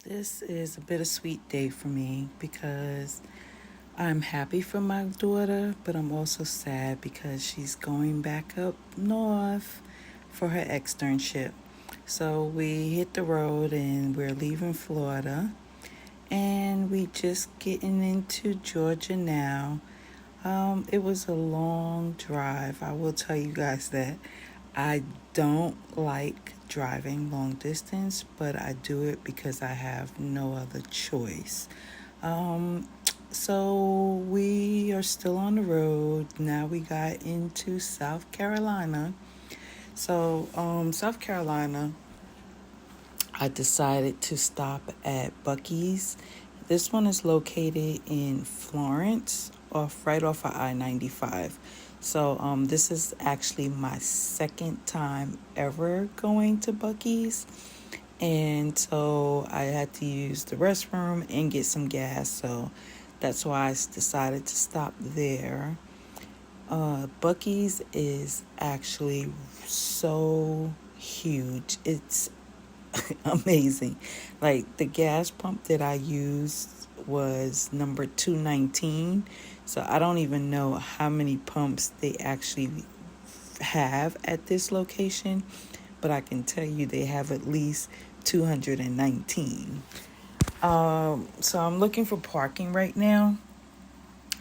This is a bittersweet day for me because I'm happy for my daughter, but I'm also sad because she's going back up north for her externship. So we hit the road and we're leaving Florida, and we just getting into Georgia now. It was a long drive. I will tell you guys that I don't like driving long distance, but I do it because I have no other choice. Um, so we are still on the road. Now we got into South Carolina. South Carolina, I decided to stop at Buc-ee's. This one is located in Florence, right off of I-95. This is actually my second time ever going to Buc-ee's. And so I had to use the restroom and get some gas. So that's why I decided to stop there. Buc-ee's is actually so huge. It's amazing. Like the gas pump that I used was number 219. So I don't even know how many pumps they actually have at this location, but I can tell you they have at least 219. So I'm looking for parking right now.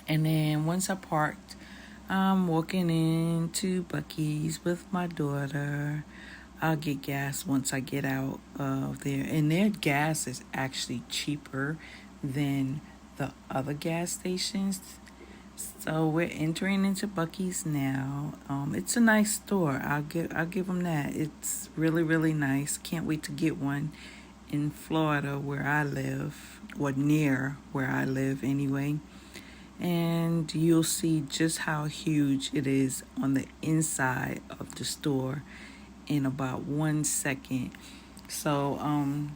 And then once I parked, I'm walking into Buc-ee's with my daughter. I'll get gas once I get out of there. And their gas is actually cheaper than the other gas stations. So we're entering into Buc-ee's now. It's a nice store. I'll give them that. It's really, really nice. Can't wait to get one in Florida where I live, or near where I live anyway. And you'll see just how huge it is on the inside of the store in about 1 second.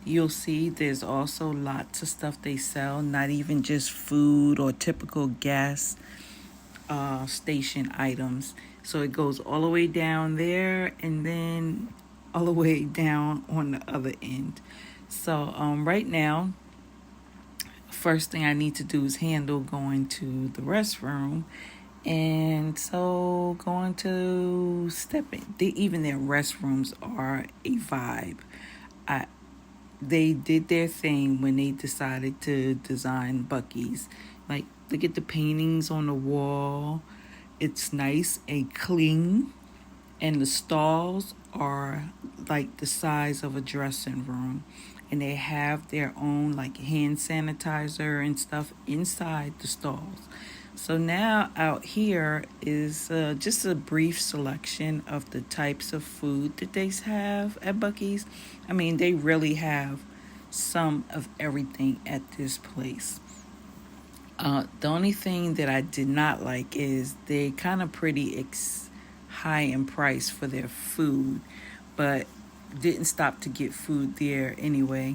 You'll see there's also lots of stuff they sell, not even just food or typical gas station items. So it goes all the way down there and then all the way down on the other end. Right now, first thing I need to do is handle going to the restroom. And so going to step in. Even their restrooms are a vibe. I They did their thing when they decided to design Buc-ee's. Like, look at the paintings on the wall. It's nice and clean. And the stalls are like the size of a dressing room. And they have their own like hand sanitizer and stuff inside the stalls. So now out here is just a brief selection of the types of food that they have at Buc-ee's. I mean, they really have some of everything at this place. The only thing that I did not like is they kind of pretty high in price for their food, but didn't stop to get food there anyway.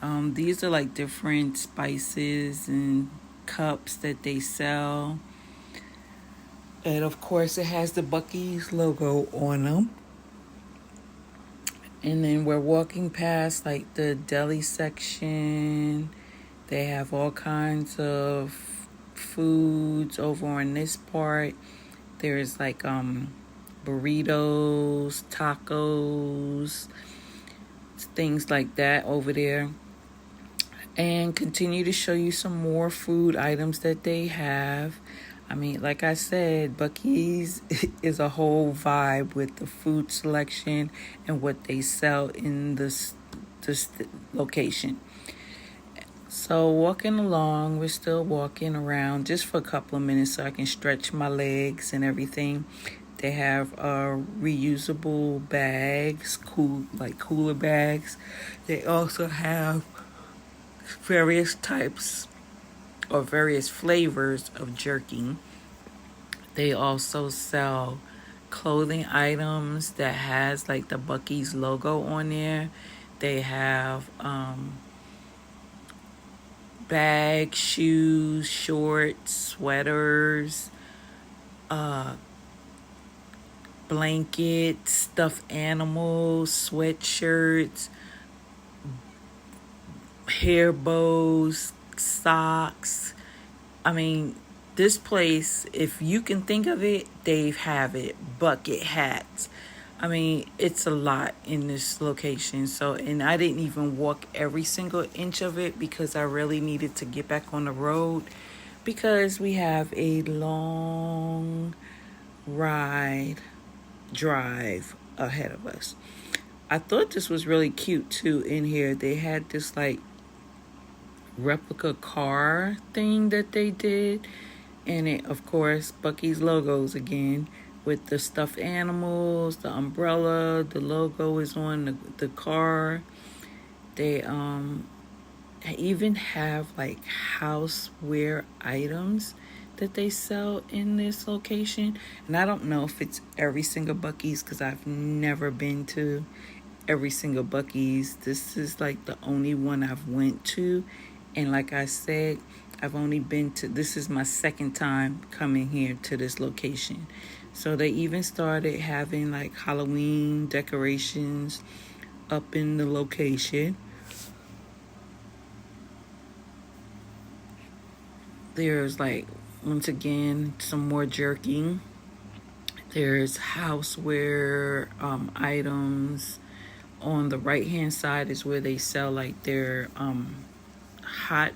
These are like different spices and cups that they sell. And of course, it has the Buc-ee's logo on them. And then we're walking past like the deli section. They have all kinds of foods over on this part. There's like burritos, tacos, things like that over there. And continue to show you some more food items that they have. I mean, like I said, Buc-ee's is a whole vibe with the food selection and what they sell in this location. So walking along, we're still walking around just for a couple of minutes so I can stretch my legs and everything. They have reusable bags, cooler bags. They also have various types or various flavors of jerky. They also sell clothing items that has like the Buc-ee's logo on there. They have bags, shoes, shorts, sweaters, blankets, stuffed animals, sweatshirts, hair bows, socks. I mean, this place, if you can think of it, they have it. Bucket hats. I mean, it's a lot in this location. So, and I didn't even walk every single inch of it because I really needed to get back on the road because we have a long drive ahead of us. I thought this was really cute too in here. They had this like replica car thing that they did, and it, of course, buc-ee's logos again with the stuffed animals, the umbrella, the logo is on the car. They even have like houseware items that they sell in this location, and I don't know if it's every single buc-ee's because I've never been to every single buc-ee's. This is like the only one I've went to, and like I said, I've only been to, this is my second time coming here to this location. So they even started having like Halloween decorations up in the location. There's like, once again, some more jerky. There's houseware items. On the right hand side is where they sell like their hot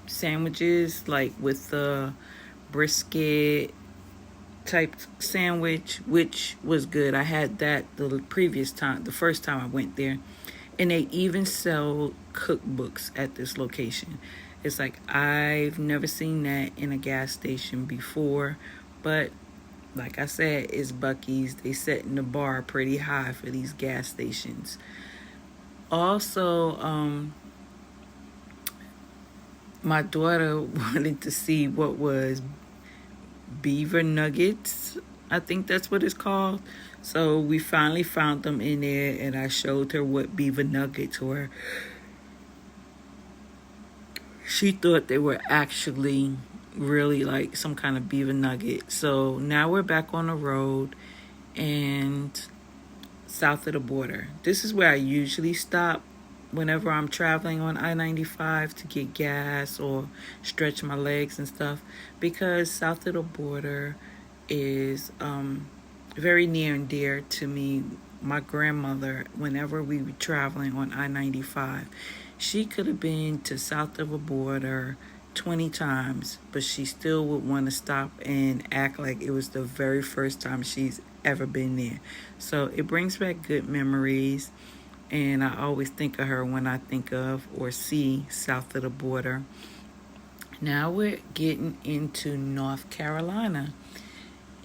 sandwiches, like with the brisket type sandwich, which was good. I had that the first time I went there. And they even sell cookbooks at this location. It's like I've never seen that in a gas station before, but like I said, it's buc-ee's. They setting the bar pretty high for these gas stations. Also, my daughter wanted to see what was beaver nuggets. I think that's what it's called. So we finally found them in there, and I showed her what beaver nuggets were. She thought they were actually really like some kind of beaver nugget. So now we're back on the road and south of the border. This is where I usually stop whenever I'm traveling on I-95 to get gas or stretch my legs and stuff, because south of the border is very near and dear to me. My grandmother, whenever we were traveling on I-95, she could have been to south of a border 20 times, but she still would want to stop and act like it was the very first time she's ever been there. So it brings back good memories, and I always think of her when I think of or see south of the border. Now we're getting into North Carolina.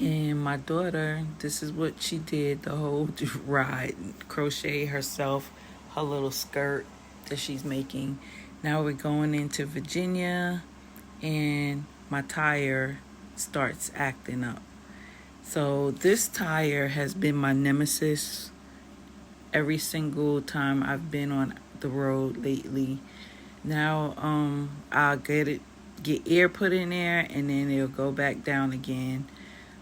And my daughter, this is what she did the whole ride. Crochet herself her little skirt that she's making. Now we're going into Virginia, and my tire starts acting up. So this tire has been my nemesis every single time I've been on the road lately. Now I'll get air put in there, and then it'll go back down again.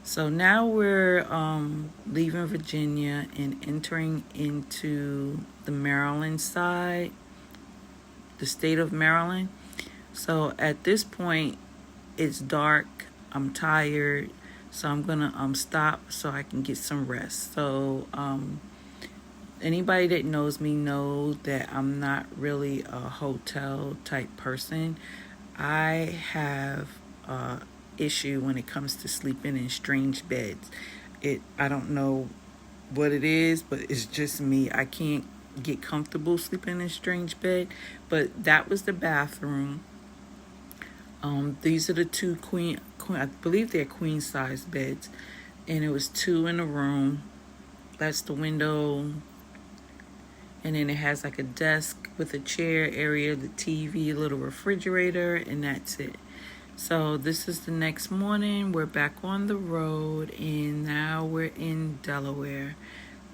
So now we're leaving Virginia and entering into the Maryland side, the state of Maryland. So at this point, it's dark. I'm tired, so I'm gonna stop so I can get some rest. So anybody that knows me knows that I'm not really a hotel type person. I have issue when it comes to sleeping in strange beds. I don't know what it is, but it's just me. I can't get comfortable sleeping in a strange bed. But that was the bathroom. These are the two queen I believe they're queen size beds, and it was two in a room. That's the window, and then it has like a desk with a chair area, the TV, a little refrigerator, and that's it. So this is the next morning. We're back on the road, and now we're in Delaware,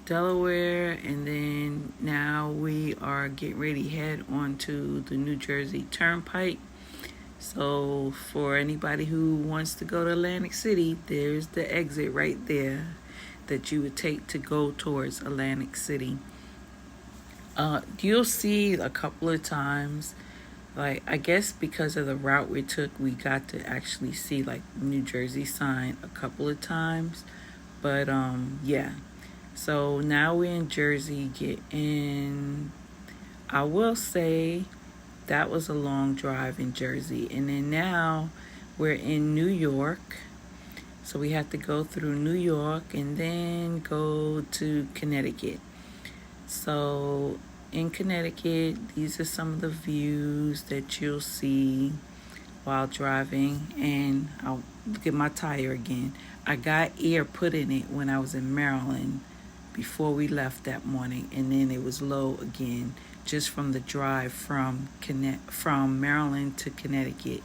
and then now we are getting ready to head onto the New Jersey Turnpike. So for anybody who wants to go to Atlantic City, there's the exit right there that you would take to go towards Atlantic City. You'll see a couple of times, like, I guess because of the route we took, we got to actually see like New Jersey sign a couple of times. But yeah. So now we're in Jersey getting, I will say that was a long drive in Jersey. And then now we're in New York. So we have to go through New York and then go to Connecticut. So in Connecticut, these are some of the views that you'll see while driving. And I'll look at my tire again. I got air put in it when I was in Maryland before we left that morning, and then it was low again just from the drive from Maryland to Connecticut.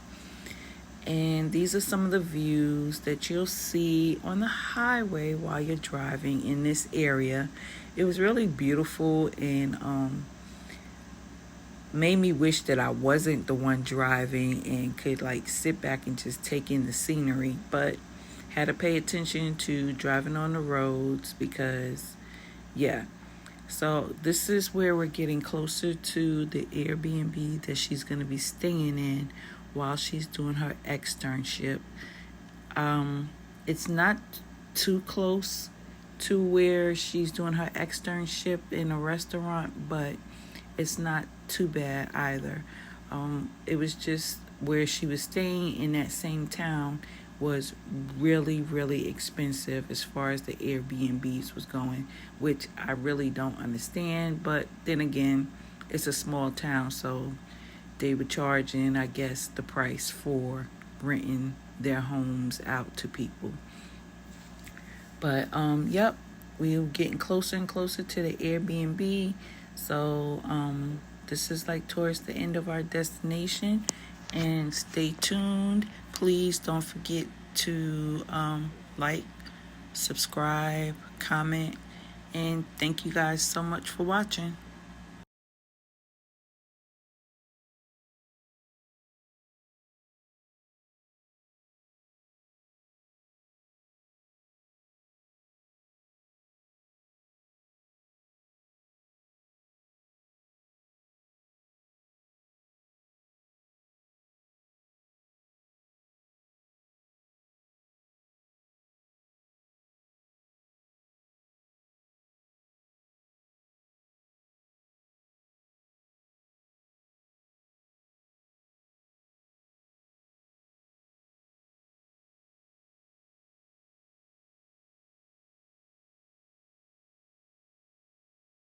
And these are some of the views that you'll see on the highway while you're driving in this area. It was really beautiful, and made me wish that I wasn't the one driving and could like sit back and just take in the scenery, but had to pay attention to driving on the roads because, yeah. So this is where we're getting closer to the Airbnb that she's going to be staying in while she's doing her externship. It's not too close to where she's doing her externship in a restaurant, but it's not too bad either. It was just where she was staying in that same town was really, really expensive as far as the Airbnbs was going, which I really don't understand. But then again, it's a small town, so they were charging, I guess, the price for renting their homes out to people. But yep, we're getting closer and closer to the Airbnb. So this is like towards the end of our destination, and stay tuned. Please don't forget to like, subscribe, comment, and thank you guys so much for watching.